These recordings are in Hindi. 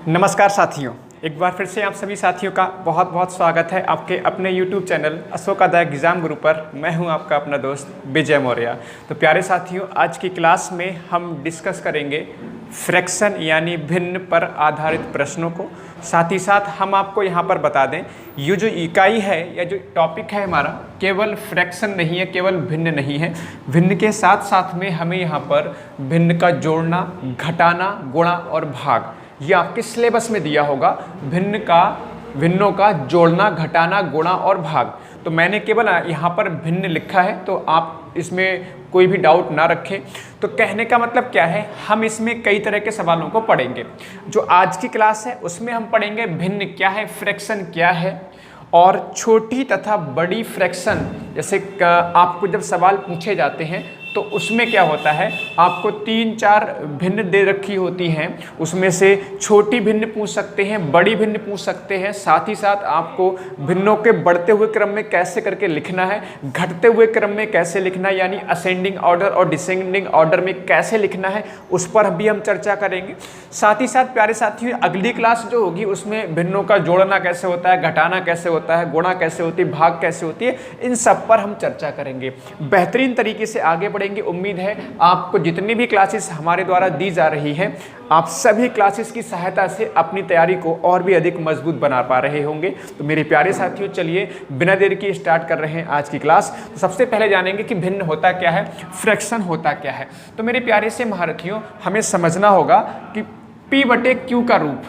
नमस्कार साथियों, एक बार फिर से आप सभी साथियों का बहुत बहुत स्वागत है आपके अपने YouTube चैनल अशोकादायक एग्जाम गुरु पर। मैं हूं आपका अपना दोस्त विजय मौर्य। तो प्यारे साथियों, आज की क्लास में हम डिस्कस करेंगे फ्रैक्शन यानी भिन्न पर आधारित प्रश्नों को। साथ ही साथ हम आपको यहाँ पर बता दें, ये जो इकाई है या जो टॉपिक है हमारा, केवल फ्रैक्शन नहीं है, केवल भिन्न नहीं है। भिन्न के साथ साथ में हमें यहाँ पर भिन्न का जोड़ना, घटाना, गुणा और भाग, ये आपके सिलेबस में दिया होगा। भिन्नों का जोड़ना, घटाना, गुणा और भाग। तो मैंने केवल यहाँ पर भिन्न लिखा है, तो आप इसमें कोई भी डाउट ना रखें। तो कहने का मतलब क्या है, हम इसमें कई तरह के सवालों को पढ़ेंगे। जो आज की क्लास है उसमें हम पढ़ेंगे भिन्न क्या है, फ्रैक्शन क्या है, और छोटी तथा बड़ी फ्रैक्शन। जैसे आपको जब सवाल पूछे जाते हैं तो उसमें क्या होता है, आपको 3-4 भिन्न दे रखी होती हैं, उसमें से छोटी भिन्न पूछ सकते हैं, बड़ी भिन्न पूछ सकते हैं। साथ ही साथ आपको भिन्नों के बढ़ते हुए क्रम में कैसे करके लिखना है, घटते हुए क्रम में कैसे लिखना है, यानी असेंडिंग ऑर्डर और डिसेंडिंग ऑर्डर में कैसे लिखना है, उस पर भी हम चर्चा करेंगे। साथ ही साथ प्यारे साथियों, अगली क्लास जो होगी उसमें भिन्नों का जोड़ना कैसे होता है, घटाना कैसे होता है, गुणा कैसे होती है, भाग कैसे होती है, इन सब पर हम चर्चा करेंगे। बेहतरीन तरीके से आगे बढ़ेंगे। उम्मीद है आपको जितनी भी क्लासेस हमारे द्वारा दी जा रही है, आप सभी क्लासेस की सहायता से अपनी तैयारी को और भी अधिक मजबूत बना पा रहे होंगे। तो मेरे प्यारे साथियों, चलिए बिना देर के स्टार्ट कर रहे हैं आज की क्लास। तो सबसे पहले जानेंगे कि भिन्न होता क्या है, फ्रैक्शन होता क्या है। तो मेरे प्यारे से महारथियों, हमें समझना होगा कि P/Q का रूप,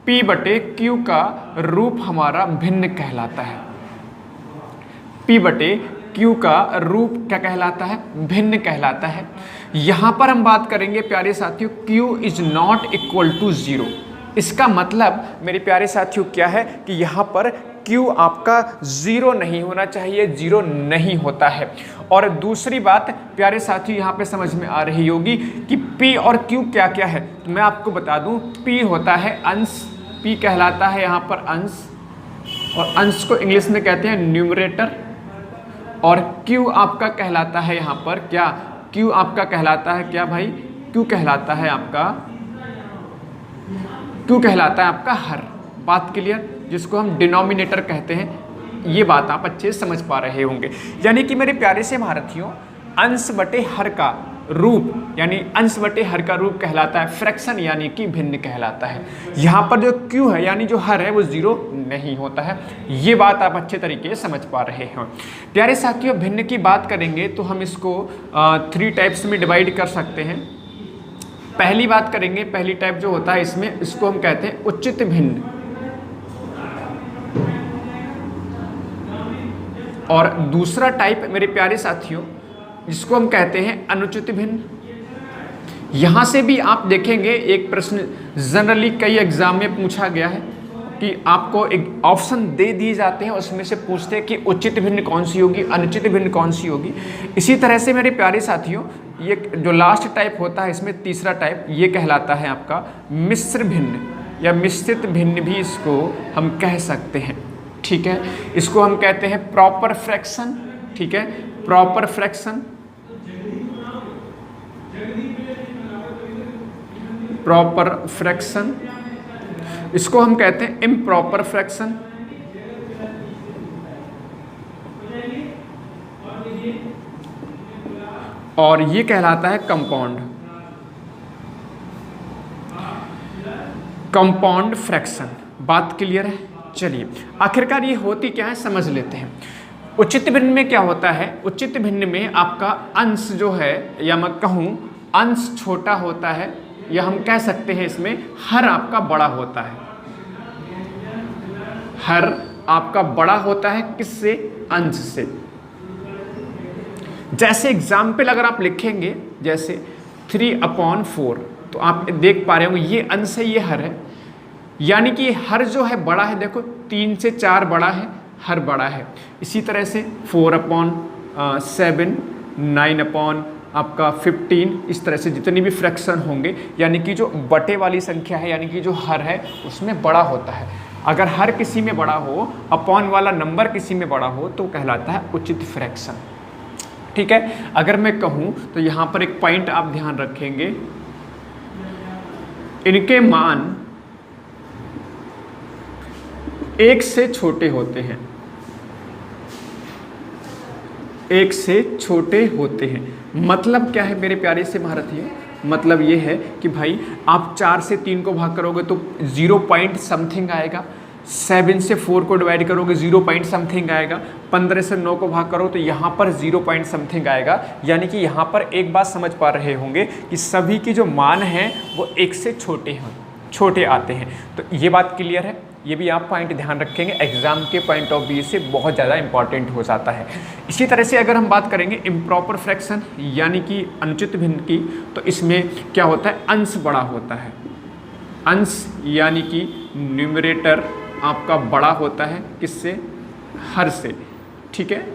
P/Q का रूप हमारा भिन्न कहलाता है। P/Q का रूप क्या कहलाता है, भिन्न कहलाता है। यहां पर हम बात करेंगे प्यारे साथियों, Q is not equal to 0। इसका मतलब मेरे प्यारे साथियों क्या है कि यहां पर Q आपका 0 नहीं होना चाहिए, 0 नहीं होता है। और दूसरी बात प्यारे साथियों यहाँ पे समझ में आ रही होगी कि P और Q क्या क्या है। तो मैं आपको बता दूं, P होता है अंश, P कहलाता है यहाँ पर अंश, और अंश को इंग्लिश में कहते हैं न्यूमरेटर। और Q आपका कहलाता है यहाँ पर क्या, Q आपका कहलाता है क्या भाई, Q कहलाता है आपका हर। बात क्लियर, जिसको हम डिनोमिनेटर कहते हैं। ये बात आप अच्छे से समझ पा रहे होंगे। यानी कि मेरे प्यारे से महारथियों, अंश बटे हर का रूप, यानी अंश बटे हर का रूप कहलाता है फ्रैक्शन, यानी कि भिन्न कहलाता है। यहाँ पर जो Q है यानी जो हर है वो 0 नहीं होता है। ये बात आप अच्छे तरीके से समझ पा रहे हैं। प्यारे साथियों, भिन्न की बात करेंगे तो हम इसको 3 टाइप्स में डिवाइड कर सकते हैं। पहली बात करेंगे, पहली टाइप जो होता है इसमें, इसको हम कहते हैं उचित भिन्न, और दूसरा टाइप मेरे प्यारे साथियों जिसको हम कहते हैं अनुचित भिन्न। यहां से भी आप देखेंगे एक प्रश्न जनरली कई एग्जाम में पूछा गया है कि आपको एक ऑप्शन दे दिए जाते हैं, उसमें से पूछते हैं कि उचित भिन्न कौन सी होगी, अनुचित भिन्न कौन सी होगी। इसी तरह से मेरे प्यारे साथियों, ये जो लास्ट टाइप होता है इसमें तीसरा टाइप, ये कहलाता है आपका मिश्र भिन्न या मिश्रित भिन्न भी इसको हम कह सकते हैं। ठीक है, इसको हम कहते हैं प्रॉपर फ्रैक्शन। ठीक है, प्रॉपर फ्रैक्शन, प्रॉपर फ्रैक्शन। इसको हम कहते हैं इम्प्रॉपर फ्रैक्शन, और ये कहलाता है कंपाउंड, कंपाउंड फ्रैक्शन। बात क्लियर है? चलिए, आखिरकार ये होती क्या है समझ लेते हैं। उचित भिन्न में क्या होता है, उचित भिन्न में आपका अंश जो है, या मैं कहूँ अंश छोटा होता है, या हम कह सकते हैं इसमें हर आपका बड़ा होता है। हर आपका बड़ा होता है किससे, अंश से। जैसे एग्जाम्पल अगर आप लिखेंगे, जैसे 3/4, तो आप देख पा रहे होंगे ये अंश है, ये हर है। यानी कि हर जो है बड़ा है, देखो 3 से 4 बड़ा है, हर बड़ा है। इसी तरह से 4/7, 9 आपका 15, इस तरह से जितनी भी फ्रैक्शन होंगे, यानी कि जो बटे वाली संख्या है, यानी कि जो हर है उसमें बड़ा होता है। अगर हर किसी में बड़ा हो, अपॉन वाला नंबर किसी में बड़ा हो, तो कहलाता है उचित फ्रैक्शन। ठीक है, अगर मैं कहूँ तो यहाँ पर एक पॉइंट आप ध्यान रखेंगे, इनके मान एक से छोटे होते हैं, एक से छोटे होते हैं। मतलब क्या है मेरे प्यारे से भारतीयों, मतलब ये है कि भाई आप 4 से 3 को भाग करोगे तो 0 पॉइंट समथिंग आएगा, 7 से 4 को डिवाइड करोगे 0 पॉइंट समथिंग आएगा, 15 से 9 को भाग करो तो यहाँ पर 0 पॉइंट समथिंग आएगा। यानी कि यहाँ पर एक बात समझ पा रहे होंगे कि सभी की जो मान है वो 1 से छोटे आते हैं। तो ये बात क्लियर है, ये भी आप पॉइंट ध्यान रखेंगे, एग्जाम के पॉइंट ऑफ व्यू से बहुत ज़्यादा इंपॉर्टेंट हो जाता है। इसी तरह से अगर हम बात करेंगे इम्प्रॉपर फ्रैक्शन यानी कि अनुचित भिन्न की, तो इसमें क्या होता है, अंश बड़ा होता है। अंश यानी कि न्यूमरेटर आपका बड़ा होता है, किससे, हर से, ठीक है,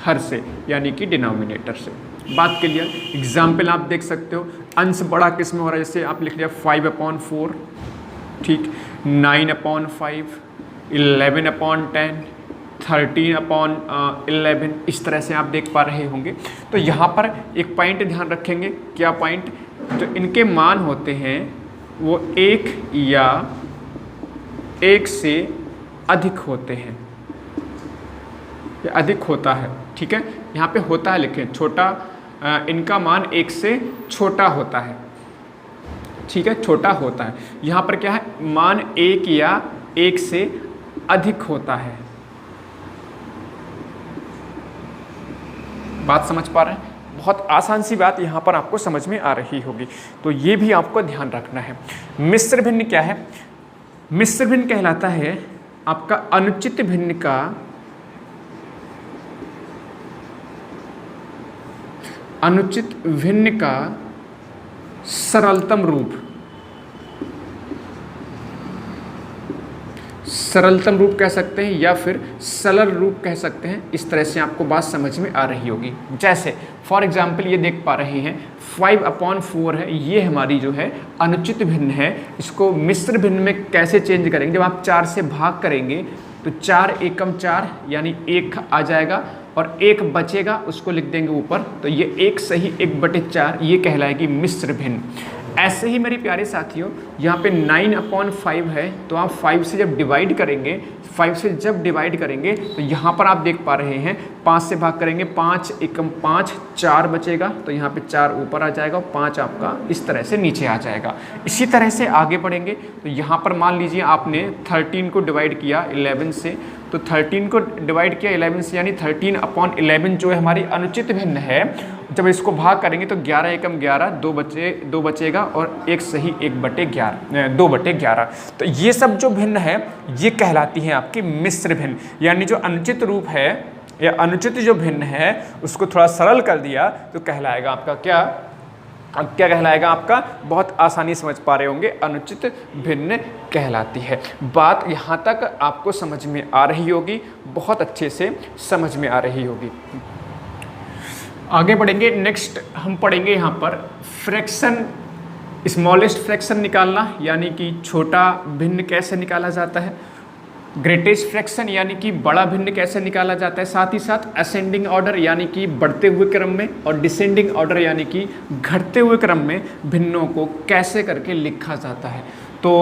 हर से यानी कि डिनोमिनेटर से। बात क्लियर। एग्जाम्पल आप देख सकते हो, अंश बड़ा किस में हो रहा है, जैसे आप लिख लिया 5/4, ठीक, 9/5, 11/10, 13/11, इस तरह से आप देख पा रहे होंगे। तो यहाँ पर एक पॉइंट ध्यान रखेंगे, क्या पॉइंट, जो इनके मान होते हैं वो 1 या 1 से अधिक होते हैं, या अधिक होता है, ठीक है, यहाँ पे होता है लिखें, छोटा, इनका मान 1 से छोटा होता है, ठीक है, छोटा होता है। यहाँ पर क्या है, मान 1 या 1 से अधिक होता है। बात समझ पा रहे हैं, बहुत आसान सी बात यहाँ पर आपको समझ में आ रही होगी, तो ये भी आपको ध्यान रखना है। मिश्र भिन्न क्या है, मिश्र भिन्न कहलाता है आपका अनुचित भिन्न का सरलतम रूप, सरलतम रूप कह सकते हैं या फिर सरल रूप कह सकते हैं। इस तरह से आपको बात समझ में आ रही होगी। जैसे फॉर एग्जाम्पल ये देख पा रहे हैं 5/4 है, ये हमारी जो है अनुचित भिन्न है। इसको मिश्र भिन्न में कैसे चेंज करेंगे, जब आप 4 से भाग करेंगे तो 4 एकम 4 यानी 1 आ जाएगा और 1 बचेगा, उसको लिख देंगे ऊपर, तो ये 1 सही 1/4, ये कहलाएगी मिश्र भिन्न। ऐसे ही मेरे प्यारे साथियों यहाँ पे 9/5 है, तो आप 5 से जब डिवाइड करेंगे, 5 से जब डिवाइड करेंगे तो यहाँ पर आप देख पा रहे हैं 5 से भाग करेंगे, 5 एकम 5, 4 बचेगा, तो यहाँ पे 4 ऊपर आ जाएगा और 5 आपका इस तरह से नीचे आ जाएगा। इसी तरह से आगे बढ़ेंगे तो यहाँ पर मान लीजिए आपने 13 को डिवाइड किया 11 से, तो 13 को डिवाइड किया 11 से यानी 13/11 जो है हमारी अनुचित भिन्न है। जब इसको भाग करेंगे तो 11 एकम 11, 2 बचेगा और 1 सही 1/11, 2/11। तो ये सब जो भिन्न है ये कहलाती है आपकी मिश्र भिन्न, यानी जो अनुचित रूप है या अनुचित जो भिन्न है उसको थोड़ा सरल कर दिया तो कहलाएगा आपका क्या कहलाएगा आपका, बहुत आसानी समझ पा रहे होंगे, अनुचित भिन्न कहलाती है। बात यहाँ तक आपको समझ में आ रही होगी, बहुत अच्छे से समझ में आ रही होगी। आगे बढ़ेंगे, नेक्स्ट हम पढ़ेंगे यहाँ पर फ्रैक्शन, स्मॉलेस्ट फ्रैक्शन निकालना, यानी कि छोटा भिन्न कैसे निकाला जाता है, ग्रेटेस्ट फ्रैक्शन यानी कि बड़ा भिन्न कैसे निकाला जाता है, साथ ही साथ असेंडिंग ऑर्डर यानी कि बढ़ते हुए क्रम में और डिसेंडिंग ऑर्डर यानी कि घटते हुए क्रम में भिन्नों को कैसे करके लिखा जाता है। तो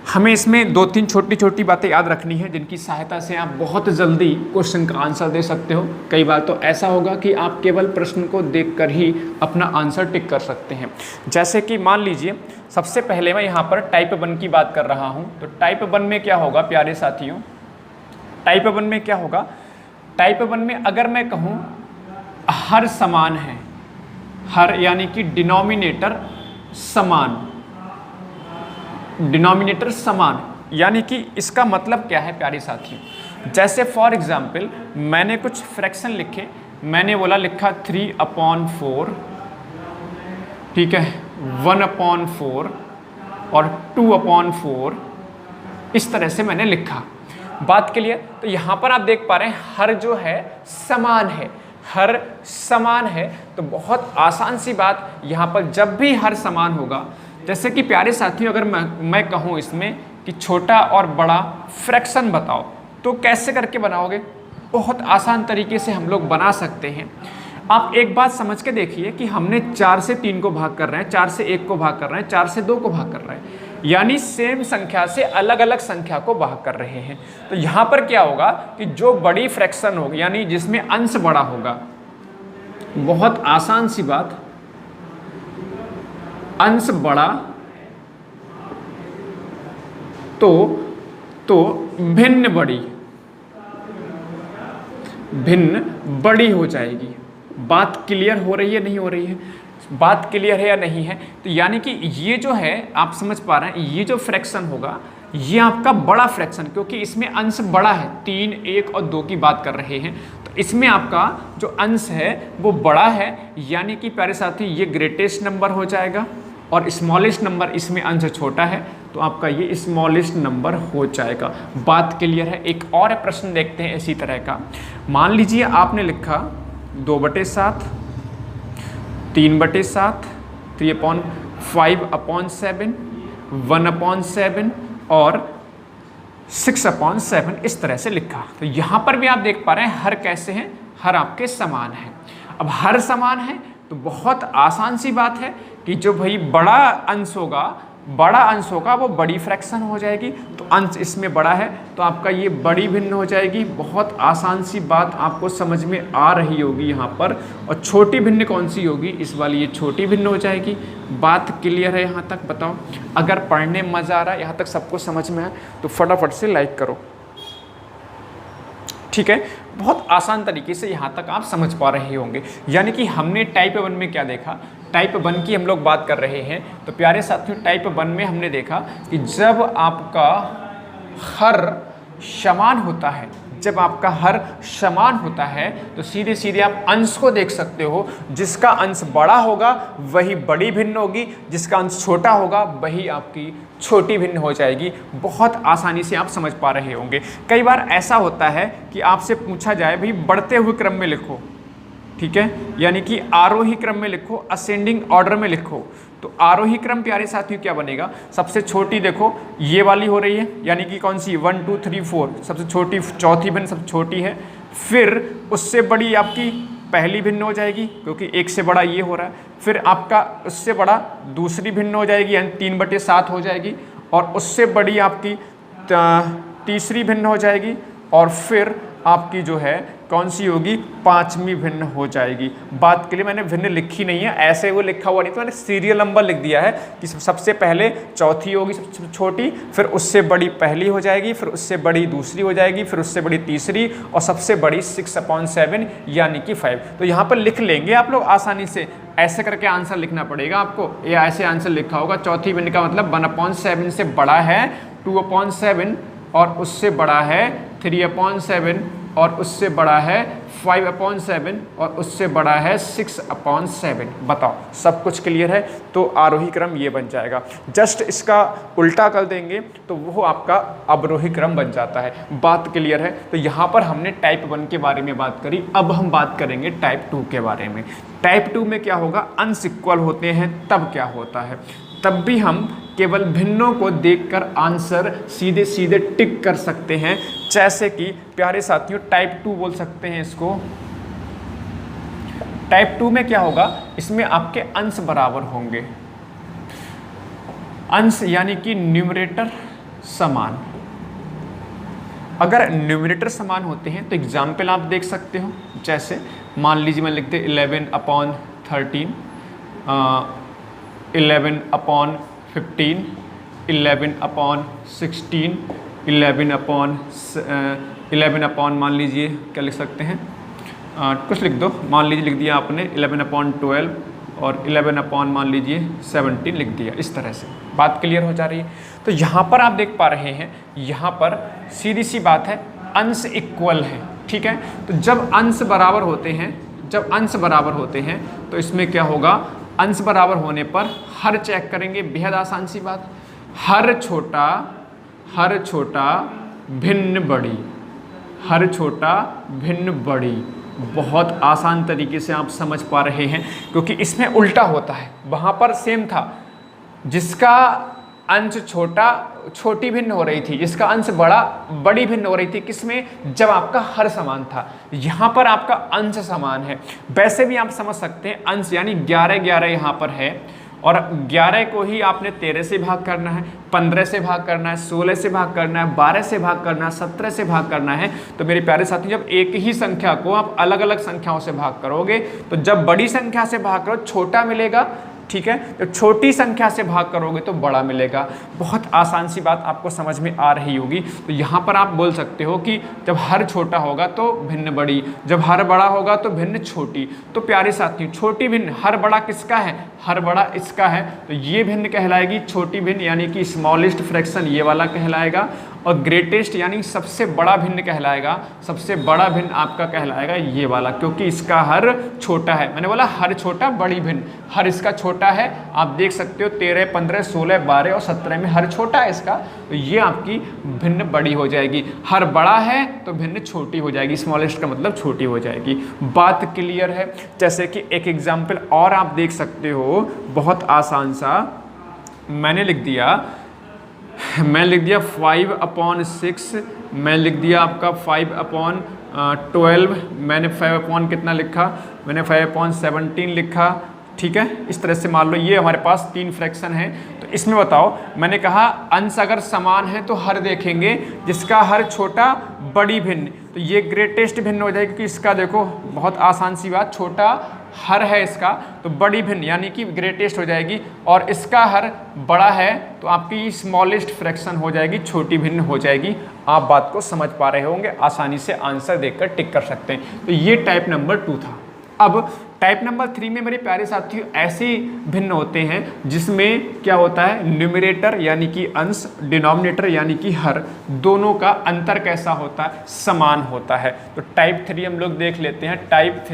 हमें इसमें 2-3 छोटी छोटी बातें याद रखनी है जिनकी सहायता से आप बहुत जल्दी क्वेश्चन का आंसर दे सकते हो। कई बार तो ऐसा होगा कि आप केवल प्रश्न को देखकर ही अपना आंसर टिक कर सकते हैं। जैसे कि मान लीजिए सबसे पहले मैं यहाँ पर टाइप 1 की बात कर रहा हूँ, तो टाइप 1 में क्या होगा प्यारे साथियों, टाइप 1 में क्या होगा, टाइप 1 में अगर मैं कहूँ हर समान है, हर यानी कि डिनोमिनेटर समान, डिनोमिनेटर समान, यानी कि इसका मतलब क्या है प्यारे साथियों। जैसे फॉर एग्जाम्पल मैंने कुछ फ्रैक्शन लिखे, मैंने बोला लिखा 3/4, ठीक है, 1/4 और 2/4, इस तरह से मैंने लिखा। बात के लिए तो यहाँ पर आप देख पा रहे हैं हर जो है समान है, हर समान है, तो बहुत आसान सी बात यहाँ पर जब भी हर समान होगा, जैसे कि प्यारे साथियों अगर मैं कहूँ इसमें कि छोटा और बड़ा फ्रैक्शन बताओ, तो कैसे करके बनाओगे, बहुत आसान तरीके से हम लोग बना सकते हैं। आप एक बात समझ के देखिए कि हमने 4 से 3 को भाग कर रहे हैं, 4 से 1 को भाग कर रहे हैं, 4 से 2 को भाग कर रहे हैं। यानी सेम संख्या से अलग अलग संख्या को भाग कर रहे हैं। तो यहां पर क्या होगा कि जो बड़ी फ्रैक्शन होगी यानी जिसमें अंश बड़ा होगा, बहुत आसान सी बात, अंश बड़ा तो भिन्न बड़ी हो जाएगी। बात क्लियर हो रही है नहीं हो रही है? बात क्लियर है या नहीं है? तो यानी कि ये जो है आप समझ पा रहे हैं, ये जो फ्रैक्शन होगा ये आपका बड़ा फ्रैक्शन, क्योंकि इसमें अंश बड़ा है, 3, 1 और 2 की बात कर रहे हैं, तो इसमें आपका जो अंश है वो बड़ा है, यानी कि प्यारे साथी ये ग्रेटेस्ट नंबर हो जाएगा और स्मॉलेस्ट नंबर इसमें अंश छोटा है, तो आपका ये स्मॉलेस्ट नंबर हो जाएगा। बात क्लियर है? एक और प्रश्न देखते हैं इसी तरह का। मान लीजिए आपने लिखा 2/7, 3/7, 3/5/7, 1/7 और 6/7 इस तरह से लिखा। तो यहाँ पर भी आप देख पा रहे हैं हर कैसे हैं, हर आपके समान है। अब हर समान है तो बहुत आसान सी बात है कि जो भाई बड़ा अंश होगा वो बड़ी फ्रैक्शन हो जाएगी, तो अंश इसमें बड़ा है तो आपका ये बड़ी भिन्न हो जाएगी। बहुत आसान सी बात आपको समझ में आ रही होगी यहाँ पर। और छोटी भिन्न कौन सी होगी? इस वाली ये छोटी भिन्न हो जाएगी। बात क्लियर है यहाँ तक? बताओ, अगर पढ़ने में मज़ा आ रहा है, यहाँ तक सबको समझ में आए तो फटाफट से लाइक करो, ठीक है? बहुत आसान तरीके से यहाँ तक आप समझ पा रहे होंगे। यानी कि हमने टाइप 1 में क्या देखा, टाइप 1 की हम लोग बात कर रहे हैं। तो प्यारे साथियों टाइप 1 में हमने देखा कि जब आपका हर समान होता है, जब आपका हर समान होता है तो सीधे सीधे आप अंश को देख सकते हो। जिसका अंश बड़ा होगा वही बड़ी भिन्न होगी, जिसका अंश छोटा होगा वही आपकी छोटी भिन्न हो जाएगी। बहुत आसानी से आप समझ पा रहे होंगे। कई बार ऐसा होता है कि आपसे पूछा जाए भाई बढ़ते हुए क्रम में लिखो, ठीक है, यानी कि आरोही क्रम में लिखो, असेंडिंग ऑर्डर में लिखो। तो आरोही क्रम प्यारे साथियों क्या बनेगा? सबसे छोटी देखो ये वाली हो रही है, यानी कि कौन सी? 1 2 3 4 सबसे छोटी, चौथी भिन्न सबसे छोटी है। फिर उससे बड़ी आपकी पहली भिन्न हो जाएगी क्योंकि एक से बड़ा ये हो रहा है। फिर आपका उससे बड़ा दूसरी भिन्न हो जाएगी यानी 3/7 हो जाएगी। और उससे बड़ी आपकी तीसरी भिन्न हो जाएगी। और फिर आपकी जो है कौन सी होगी? 5वीं भिन्न हो जाएगी। बात के लिए मैंने भिन्न लिखी नहीं है, ऐसे वो लिखा हुआ नहीं, तो मैंने सीरियल नंबर लिख दिया है कि सबसे पहले चौथी होगी सबसे छोटी, फिर उससे बड़ी पहली हो जाएगी, फिर उससे बड़ी दूसरी हो जाएगी, फिर उससे बड़ी तीसरी और सबसे बड़ी 6/7 यानी कि 5। तो यहाँ पर लिख लेंगे आप लोग आसानी से। ऐसे करके आंसर लिखना पड़ेगा आपको, या ऐसे आंसर लिखा होगा। चौथी भिन्न का मतलब 1/7 से बड़ा है 2/7 और उससे बड़ा है 3/7 और उससे बड़ा है 5/7 और उससे बड़ा है 6/7। बताओ सब कुछ क्लियर है? तो आरोही क्रम ये बन जाएगा। जस्ट इसका उल्टा कर देंगे तो वो आपका अवरोही क्रम बन जाता है। बात क्लियर है? तो यहाँ पर हमने टाइप 1 के बारे में बात करी। अब हम बात करेंगे टाइप 2 के बारे में। टाइप 2 में क्या होगा? अंश इक्वल होते हैं तब क्या होता है? तब भी हम केवल भिन्नों को देखकर आंसर सीधे सीधे टिक कर सकते हैं। जैसे कि प्यारे साथियों टाइप 2 बोल सकते हैं इसको। टाइप 2 में क्या होगा? इसमें आपके अंश बराबर होंगे। अंश यानी कि न्यूमरेटर समान। अगर न्यूमरेटर समान होते हैं तो एग्जाम्पल आप देख सकते हो। जैसे मान लीजिए मैं लिखते 11/13, 11/15, 11/16, 11 मान लीजिए क्या लिख सकते हैं, कुछ लिख दो। मान लीजिए लिख दिया आपने 11/12 और 11 मान लीजिए 17 लिख दिया। इस तरह से बात क्लियर हो जा रही है। तो यहाँ पर आप देख पा रहे हैं, यहाँ पर सीधी सी बात है, अंश इक्वल है, ठीक है। तो जब अंश बराबर होते हैं, तो इसमें क्या होगा? अंश बराबर होने पर हर चेक करेंगे। बेहद आसान सी बात, हर छोटा भिन्न बड़ी, हर छोटा भिन्न बड़ी। बहुत आसान तरीके से आप समझ पा रहे हैं क्योंकि इसमें उल्टा होता है। वहाँ पर सेम था, जिसका अंश छोटी भिन्न हो रही थी, जिसका अंश बड़ी भिन्न हो रही थी। किसमें? जब आपका हर समान था। यहाँ पर आपका अंश समान है। वैसे भी आप समझ सकते हैं अंश यानी 11 11 यहाँ पर है और 11 को ही आपने 13 से भाग करना है, 15 से भाग करना है, 16 से भाग करना है, 12 से भाग करना है, 17 से भाग करना है। तो मेरे प्यारे साथी, जब एक ही संख्या को आप अलग अलग संख्याओं से भाग करोगे तो जब बड़ी संख्या से भाग करो छोटा मिलेगा, ठीक है, जब छोटी संख्या से भाग करोगे तो बड़ा मिलेगा। बहुत आसान सी बात आपको समझ में आ रही होगी। तो यहाँ पर आप बोल सकते हो कि जब हर छोटा होगा तो भिन्न बड़ी, जब हर बड़ा होगा तो भिन्न छोटी। तो प्यारे साथियों, छोटी भिन्न, हर बड़ा किसका है, हर बड़ा इसका है, तो ये भिन्न कहलाएगी छोटी भिन्न, यानी कि स्मॉलेस्ट फ्रैक्शन ये वाला कहलाएगा। और ग्रेटेस्ट यानी सबसे बड़ा भिन्न कहलाएगा, सबसे बड़ा भिन्न आपका कहलाएगा ये वाला, क्योंकि इसका हर छोटा है। मैंने बोला हर छोटा बड़ी भिन्न, हर इसका छोटा है। आप देख सकते हो 13, 15, 16, 12 और 17 में हर छोटा है इसका, तो ये आपकी भिन्न बड़ी हो जाएगी। हर बड़ा है तो भिन्न छोटी हो जाएगी, स्मॉलेस्ट का मतलब छोटी हो जाएगी। बात क्लियर है। जैसे कि एक एग्जाम्पल और आप देख सकते हो, बहुत आसान सा मैंने लिख दिया 5/6, मैं लिख दिया आपका 5/12, मैंने 5 कितना लिखा, मैंने 5/17 लिखा, ठीक है। इस तरह से मान लो ये हमारे पास 3 फ्रैक्शन है। तो इसमें बताओ, मैंने कहा अंश अगर समान है तो हर देखेंगे जिसका हर छोटा बड़ी भिन्न, तो ये ग्रेटेस्ट भिन्न हो जाएगी, क्योंकि इसका देखो बहुत आसान सी बात, छोटा हर है इसका, तो बड़ी भिन्न यानी कि ग्रेटेस्ट हो जाएगी, और इसका हर बड़ा है तो आपकी स्मॉलेस्ट फ्रैक्शन हो जाएगी, छोटी भिन्न हो जाएगी। आप बात को समझ पा रहे होंगे, आसानी से आंसर देखकर टिक कर सकते हैं। तो ये टाइप नंबर 2 था। अब टाइप नंबर 3 में मेरे प्यारे साथियों ऐसे भिन्न होते हैं जिसमें क्या होता है, न्यूमरेटर यानी कि अंश, डिनोमिनेटर यानी कि हर, दोनों का अंतर कैसा होता है, समान होता है। तो टाइप 3 हम लोग देख लेते हैं। टाइप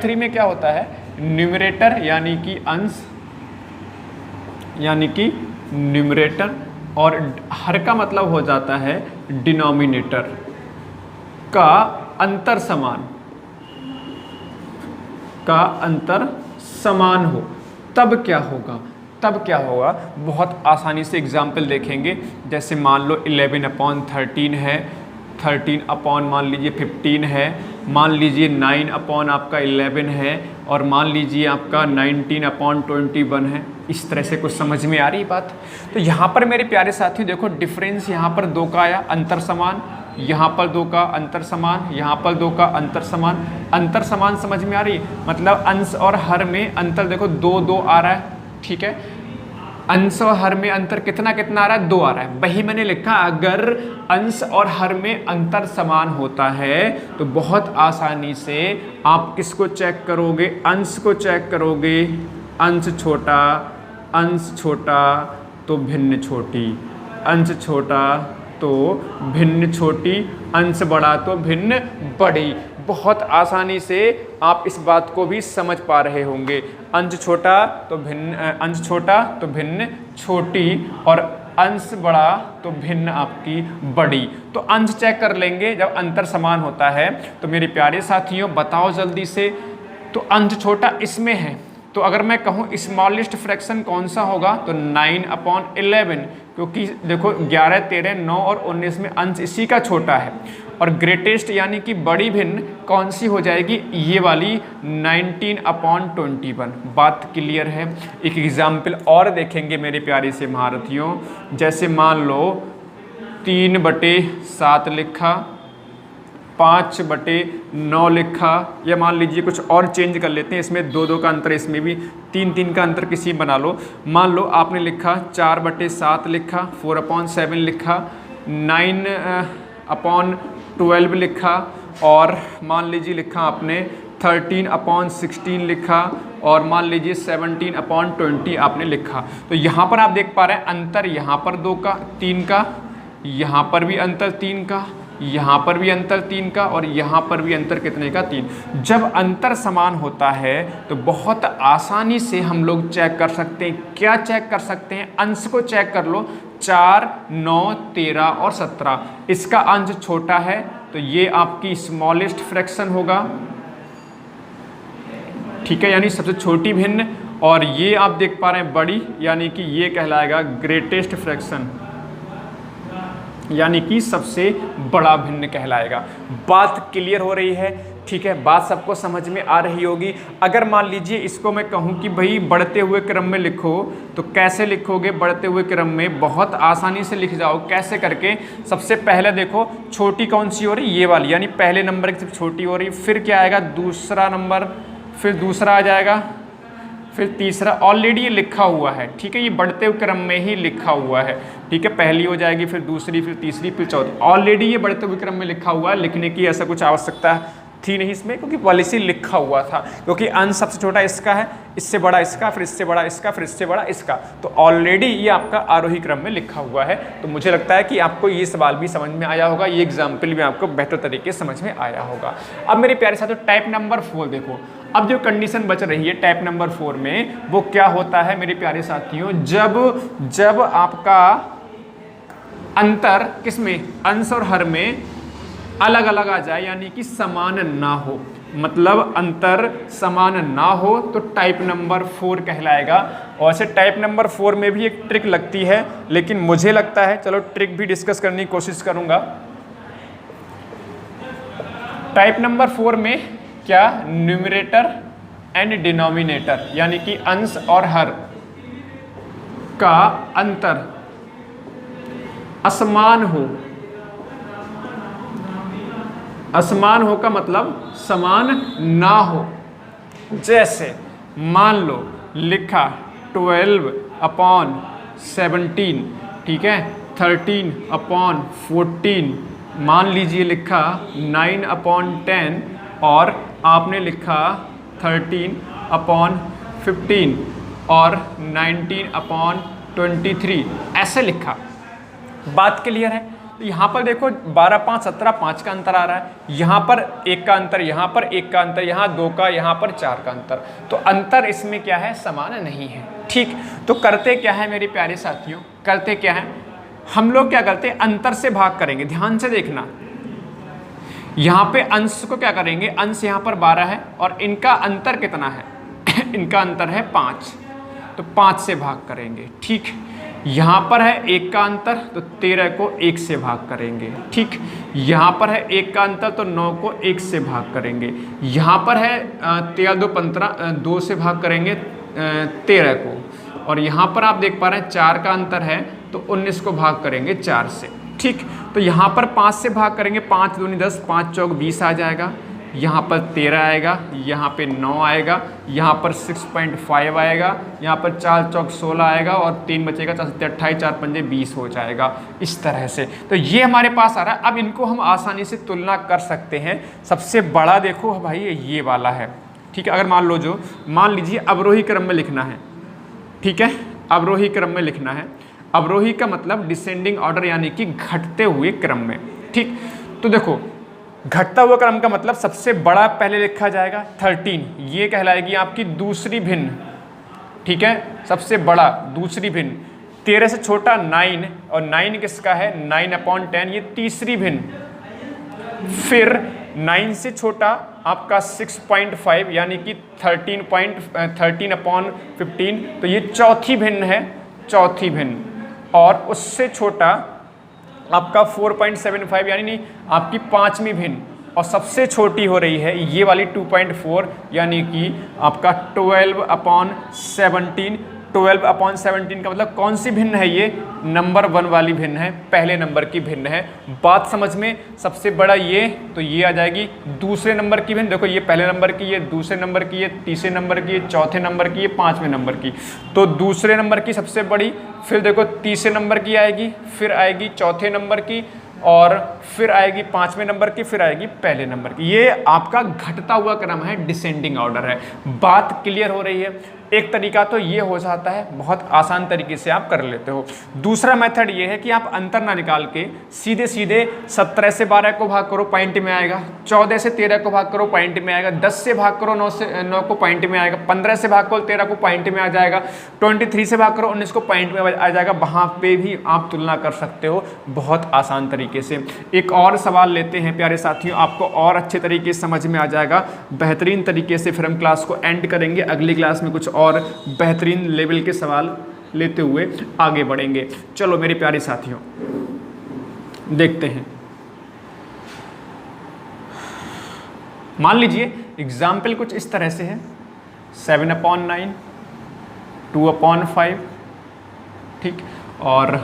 3 में क्या होता है, न्यूमरेटर यानी कि अंश यानी कि न्यूमरेटर, और हर का मतलब हो जाता है डिनोमिनेटर का अंतर समान हो, तब क्या होगा, बहुत आसानी से एग्जाम्पल देखेंगे। जैसे मान लो 11/13 है, 13 मान लीजिए 15 है, मान लीजिए 9 आपका 11 है, और मान लीजिए आपका 19/21 है। इस तरह से कुछ समझ में आ रही बात। तो यहाँ पर मेरे प्यारे साथियों देखो, डिफरेंस यहाँ पर 2 का आया, अंतर समान, यहाँ पर 2 का अंतर समान, यहाँ पर 2 का अंतर समान समझ में आ रही, मतलब अंश और हर में अंतर देखो 2 आ रहा है, ठीक है। अंश और हर में अंतर कितना आ रहा है, 2 आ रहा है। वही मैंने लिखा, अगर अंश और हर में अंतर समान होता है तो बहुत आसानी से आप किसको चेक करोगे, अंश को चेक करोगे। अंश छोटा तो भिन्न छोटी, अंश छोटा तो भिन्न छोटी, अंश बड़ा तो भिन्न बड़ी। बहुत आसानी से आप इस बात को भी समझ पा रहे होंगे। अंश छोटा तो भिन्न छोटी, और अंश बड़ा तो भिन्न आपकी बड़ी। तो अंश चेक कर लेंगे जब अंतर समान होता है। तो मेरे प्यारे साथियों बताओ जल्दी से, तो अंश छोटा इसमें है, तो अगर मैं कहूँ स्मॉलेस्ट फ्रैक्शन कौन सा होगा, तो 9/11, क्योंकि देखो 11, 13, 9 और 19 में अंश इसी का छोटा है। और ग्रेटेस्ट यानी कि बड़ी भिन्न कौन सी हो जाएगी, ये वाली 19/21। बात क्लियर है। एक एग्जाम्पल और देखेंगे मेरे प्यारे से महारथियों। जैसे मान लो 3/7 लिखा, 5/9 लिखा, या मान लीजिए कुछ और चेंज कर लेते हैं, इसमें 2 का अंतर, इसमें भी 3 का अंतर किसी बना लो। मान लो आपने लिखा 4/7 लिखा, 4/7 लिखा, 9/12 लिखा, और मान लीजिए लिखा आपने 13/16 लिखा, और मान लीजिए 17/20 आपने लिखा। तो यहाँ पर आप देख पा रहे हैं अंतर, यहाँ पर 2 का, 3 का, यहाँ पर भी अंतर 3 का, यहाँ पर भी अंतर 3 का, और यहाँ पर भी अंतर कितने का, 3। जब अंतर समान होता है तो बहुत आसानी से हम लोग चेक कर सकते हैं। क्या चेक कर सकते हैं, अंश को चेक कर लो। 4, 9, 13 और 17, इसका अंश छोटा है तो ये आपकी स्मॉलेस्ट फ्रैक्शन होगा, ठीक है, यानी सबसे छोटी भिन्न। और ये आप देख पा रहे हैं बड़ी, यानी कि ये कहलाएगा ग्रेटेस्ट फ्रैक्शन, यानी कि सबसे बड़ा भिन्न कहलाएगा। बात क्लियर हो रही है। ठीक है, बात सबको समझ में आ रही होगी। अगर मान लीजिए इसको मैं कहूँ कि भाई बढ़ते हुए क्रम में लिखो, तो कैसे लिखोगे? बढ़ते हुए क्रम में बहुत आसानी से लिख जाओ। कैसे करके? सबसे पहले देखो छोटी कौन सी हो रही? ये वाली, यानी पहले नंबर की सिर्फ छोटी हो रही। फिर क्या आएगा? दूसरा नंबर, फिर दूसरा आ जाएगा, फिर तीसरा। ऑलरेडी ये लिखा हुआ है, ठीक है, ये बढ़ते हुए क्रम में ही लिखा हुआ है, ठीक है। पहली हो जाएगी, फिर दूसरी, फिर तीसरी, फिर चौथी। ऑलरेडी ये बढ़ते हुए क्रम में लिखा हुआ है, लिखने की ऐसा कुछ आवश्यकता थी नहीं इसमें, क्योंकि पॉलिसी लिखा हुआ था। क्योंकि अंश सबसे छोटा इसका है, इससे बड़ा इसका, फिर इससे बड़ा इसका, फिर इससे बड़ा इसका, तो ऑलरेडी ये आपका आरोही क्रम में लिखा हुआ है। तो मुझे लगता है कि आपको ये सवाल भी समझ में आया होगा, ये एग्जाम्पल भी आपको बेहतर तरीके से समझ में आया होगा। अब मेरे प्यारे साथियों टाइप नंबर 4 देखो। अब जो कंडीशन बच रही है टाइप नंबर 4 में, वो क्या होता है मेरे प्यारे साथियों? जब आपका अंतर किसमें? अंश और हर में अलग अलग आ जाए, यानी कि समान ना हो, मतलब अंतर समान ना हो, तो टाइप नंबर 4 कहलाएगा। और ऐसे टाइप नंबर 4 में भी एक ट्रिक लगती है, लेकिन मुझे लगता है, चलो ट्रिक भी डिस्कस करने की कोशिश करूंगा। टाइप नंबर 4 में क्या? न्यूमरेटर एंड डिनोमिनेटर, यानी कि अंश और हर का अंतर असमान हो। असमान हो का मतलब समान ना हो। जैसे मान लो लिखा 12/17, ठीक है, 13/14, मान लीजिए लिखा 9/10, और आपने लिखा 13/15 और 19/23, ऐसे लिखा। बात क्लियर है? तो यहाँ पर देखो 12, 5, 17, 5 का अंतर आ रहा है, यहाँ पर 1 का अंतर, यहाँ पर 1 का अंतर, यहाँ 2 का, यहाँ पर 4 का अंतर, तो अंतर इसमें क्या है? समान नहीं है, ठीक। तो करते क्या है मेरे प्यारे साथियों? करते क्या है? हम लोग क्या करते हैं? अंतर से भाग करेंगे। ध्यान से देखना, यहाँ पे अंश को क्या करेंगे? अंश यहाँ पर 12 है और इनका अंतर कितना है? इनका अंतर है 5, तो 5 से भाग करेंगे, ठीक। यहाँ पर है 1 का अंतर, तो 13 को 1 से भाग करेंगे, ठीक। यहाँ पर है 1 का अंतर, तो 9 को 1 से भाग करेंगे। यहाँ पर है 13, 2, 15, 2 से भाग करेंगे 13 को। और यहाँ पर आप देख पा रहे हैं 4 का अंतर है, तो 19 को भाग करेंगे 4 से, ठीक। तो यहाँ पर 5 से भाग करेंगे, 5 दूनी 10, 5 चौक 20 आ जाएगा। यहाँ पर 13 आएगा, यहाँ पे 9 आएगा, यहाँ पर 6.5 आएगा, यहाँ पर 4 चौक 16 आएगा, और 3 बचेगा, 4 7 28, 4 पंजे 20 हो जाएगा, इस तरह से। तो ये हमारे पास आ रहा है। अब इनको हम आसानी से तुलना कर सकते हैं। सबसे बड़ा देखो भाई ये वाला है, ठीक है। अगर मान लीजिए अवरोही क्रम में लिखना है, ठीक है, अवरोही क्रम में लिखना है। अवरोही का मतलब डिसेंडिंग ऑर्डर, यानी कि घटते हुए क्रम में, ठीक। तो देखो घटता हुआ क्रम का मतलब सबसे बड़ा पहले लिखा जाएगा 13, ये कहलाएगी आपकी दूसरी भिन्न, ठीक है, सबसे बड़ा दूसरी भिन्न। 13 से छोटा 9, और 9 किसका है? 9/10, ये तीसरी भिन्न। फिर 9 से छोटा आपका 6.5, यानी कि 13/15, तो ये चौथी भिन्न है, चौथी भिन्न। और उससे छोटा आपका 4.75, यानी नहीं आपकी 5वीं भिन्न। और सबसे छोटी हो रही है ये वाली 2.4, यानी कि आपका 12/17। 12/17 का मतलब कौन सी भिन्न है? ये नंबर 1 वाली भिन्न है, पहले नंबर की भिन्न है। बात समझ में? सबसे बड़ा ये, तो ये आ जाएगी दूसरे नंबर की भिन्न। देखो ये पहले नंबर की, ये दूसरे नंबर की, ये तीसरे नंबर की, ये चौथे नंबर की, ये 5वें नंबर की। तो दूसरे नंबर की सबसे बड़ी, फिर देखो तीसरे नंबर की आएगी, फिर आएगी चौथे नंबर की, और फिर आएगी 5वें नंबर की, फिर आएगी पहले नंबर की। ये आपका घटता हुआ क्रम है, डिसेंडिंग ऑर्डर है। बात क्लियर हो रही है? एक तरीका तो ये हो जाता है, बहुत आसान तरीके से आप कर लेते हो। दूसरा मेथड ये है कि आप अंतर ना निकाल के सीधे सीधे 17 से 12 को भाग करो, पॉइंट में आएगा। 14 से 13 को भाग करो, पॉइंट में आएगा। 10 से भाग करो 9 को, पॉइंट में आएगा। 15 से भाग करो 13 को, पॉइंट में आ जाएगा। 23 से भाग करो 19 को, पॉइंट में आ जाएगा। वहाँ पे भी आप तुलना कर सकते हो बहुत आसान तरीके से। एक और सवाल लेते हैं प्यारे साथियों, आपको और अच्छे तरीके से समझ में आ जाएगा बेहतरीन तरीके से। फिर हम क्लास को एंड करेंगे, अगली क्लास में कुछ और बेहतरीन लेवल के सवाल लेते हुए आगे बढ़ेंगे। चलो मेरे प्यारे साथियों देखते हैं। मान लीजिए एग्जाम्पल कुछ इस तरह से है, 7/9, 2/5, ठीक, और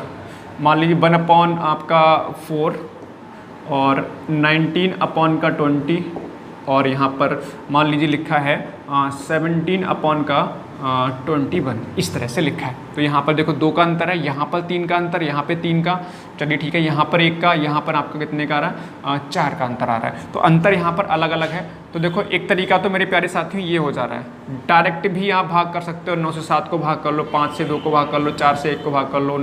मान लीजिए 1/4 और 19/20, और यहाँ पर मान लीजिए लिखा है 17/21, इस तरह से लिखा है। तो यहाँ पर देखो 2 का अंतर है, यहाँ पर 3 का अंतर, यहाँ पे 3 का, चलिए ठीक है, यहाँ पर 1 का, यहाँ पर आपका कितने का आ रहा है 4 का अंतर आ रहा है। तो अंतर यहाँ पर अलग अलग है। तो देखो एक तरीका तो मेरे प्यारे साथियों ये हो जा रहा है, डायरेक्ट भी आप भाग कर सकते हो, 9 से 7 को भाग कर लो, 5 से 2 को भाग कर लो, 4 से 1 को भाग कर लो,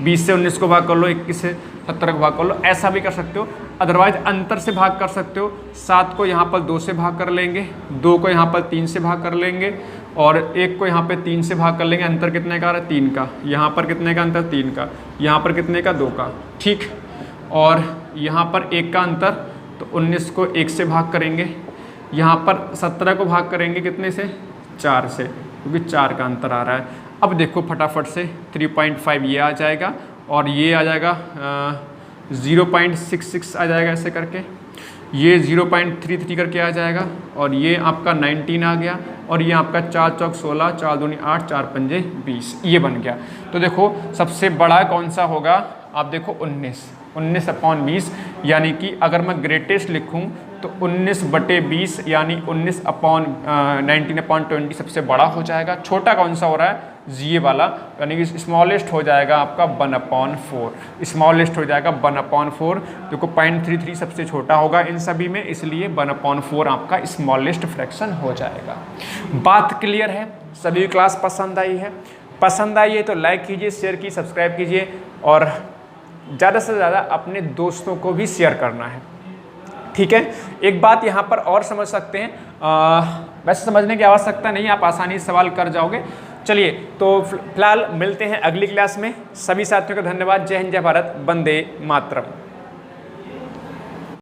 20 से 19 को भाग कर लो, 21 से 17 को भाग कर लो, ऐसा भी कर सकते हो। अदरवाइज अंतर से भाग कर सकते हो, 7 को यहाँ पर 2 से भाग कर लेंगे, 2 को यहाँ पर 3 से भाग कर लेंगे, और 1 को यहाँ पे 3 से भाग कर लेंगे। अंतर कितने का आ रहा है 3 का, यहाँ पर कितने का अंतर 3 का, यहाँ पर कितने का 2 का, ठीक, और यहाँ पर 1 का अंतर, तो 19 को 1 से भाग करेंगे, यहाँ पर 17 को भाग करेंगे कितने से 4 से, क्योंकि 4 का अंतर आ रहा है। अब देखो फटाफट से 3.5 ये आ जाएगा, और ये आ जाएगा 0.66 आ जाएगा ऐसे करके, ये 0.33 करके आ जाएगा, और ये आपका 19 आ गया, और ये आपका 4 चौक 16, 4 दूनी 8, 4 पंजे 20, ये बन गया। तो देखो सबसे बड़ा कौन सा होगा, आप देखो 19/20, यानी कि अगर मैं ग्रेटेस्ट लिखूं तो 19/20 यानी 19/20 सबसे बड़ा हो जाएगा। छोटा कौन सा हो रहा है ये वाला, यानी कि स्मॉलेस्ट हो जाएगा आपका 1/4, स्मॉलेस्ट हो जाएगा 1/4। देखो 0.33 सबसे छोटा होगा इन सभी में, इसलिए 1/4 आपका स्मॉलेस्ट फ्रैक्शन हो जाएगा। बात क्लियर है? सभी क्लास पसंद आई है? पसंद आई है तो लाइक कीजिए, शेयर कीजिए, सब्सक्राइब कीजिए, और ज़्यादा से ज़्यादा अपने दोस्तों को भी शेयर करना है, ठीक है। एक बात यहाँ पर और समझ सकते हैं, वैसे समझने की आवश्यकता नहीं, आप आसानी से सवाल कर जाओगे। चलिए तो फिलहाल मिलते हैं अगली क्लास में। सभी साथियों का धन्यवाद। जय हिंद, जय भारत, वंदे मातरम।